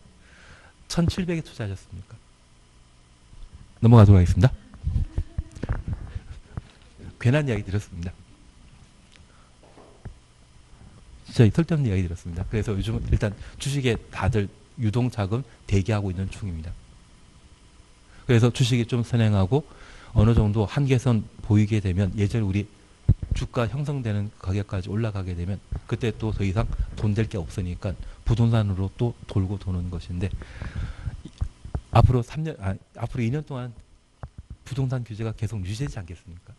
1700에 투자하셨습니까? 넘어가도록 하겠습니다. 괜한 이야기 드렸습니다. 저희 쓸데없는 이야기 드렸습니다. 그래서 요즘 일단 주식에 다들 유동자금 대기하고 있는 중입니다. 그래서 주식이 좀 선행하고 어느 정도 한계선 보이게 되면 예전에 우리 주가 형성되는 가격까지 올라가게 되면 그때 또 더 이상 돈 될 게 없으니까 부동산으로 또 돌고 도는 것인데 앞으로 2년 동안 부동산 규제가 계속 유지되지 않겠습니까?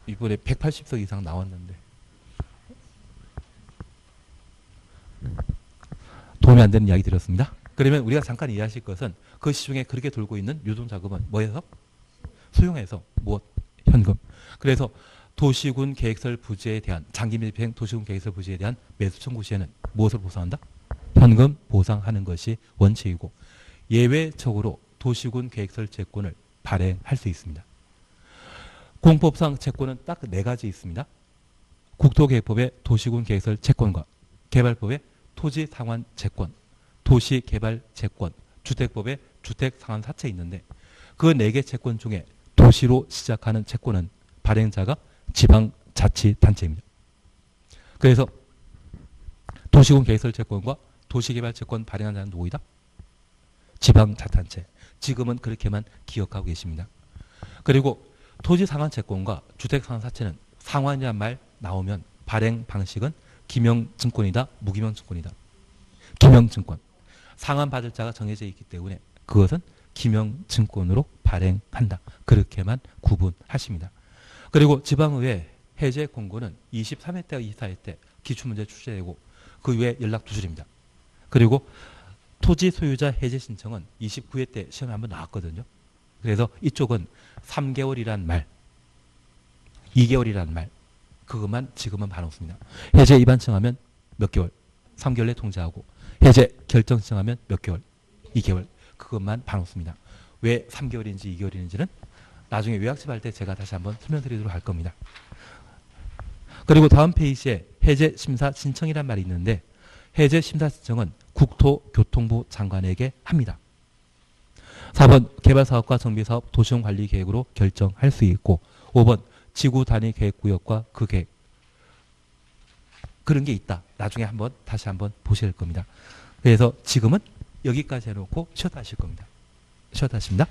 이번에 180석 이상 나왔는데 도움이 안 되는 이야기 드렸습니다. 그러면 우리가 잠깐 이해하실 것은 그 시중에 그렇게 돌고 있는 유동자금은 뭐해서? 수용해서 무엇? 현금. 그래서 도시군 계획설 부지에 대한 장기 밀평 도시군 계획설 부지에 대한 매수 청구 시에는 무엇을 보상한다? 현금 보상하는 것이 원칙이고 예외적으로 도시군 계획설 채권을 발행할 수 있습니다. 공법상 채권은 딱 4가지 있습니다. 국토계획법의 도시군 계획설 채권과 개발법의 토지 상환 채권, 도시개발 채권, 주택법의 주택 상환 사채 있는데 그 4개 채권 중에 도시로 시작하는 채권은 발행자가 지방자치단체입니다. 그래서 도시군 계획설 채권과 도시개발 채권 발행한 자는 누구이다? 지방자치단체. 지금은 그렇게만 기억하고 계십니다. 그리고 토지 상환 채권과 주택 상환 사채는 상환이란 말 나오면 발행 방식은 기명증권이다, 무기명증권이다. 기명증권. 상환받을 자가 정해져 있기 때문에 그것은 기명증권으로 발행한다. 그렇게만 구분하십니다. 그리고 지방의회 해제 공고는 23회 때 24회 때 기출문제 출제되고 그 외에 연락 두 줄입니다. 그리고 토지 소유자 해제 신청은 29회 때 시험에 한번 나왔거든요. 그래서 이쪽은 3개월이란 말, 2개월이란 말, 그것만 지금은 반없습니다. 해제 위반 청하면 몇 개월, 3개월 내 통지하고 해제 결정 청하면 몇 개월, 2개월, 그것만 반없습니다. 왜 3개월인지 2개월인지는 나중에 요약집 할 때 제가 다시 한번 설명드리도록 할 겁니다. 그리고 다음 페이지에 해제 심사 신청이란 말이 있는데 해제 심사 신청은 국토교통부 장관에게 합니다. 4번 개발사업과 정비사업 도시용관리계획으로 결정할 수 있고 5번 지구 단위 계획구역과 그 계획 그런 게 있다. 나중에 다시 한번 보실 겁니다. 그래서 지금은 여기까지 해놓고 쉬었다 하실 겁니다. 쉬었다 하십니다.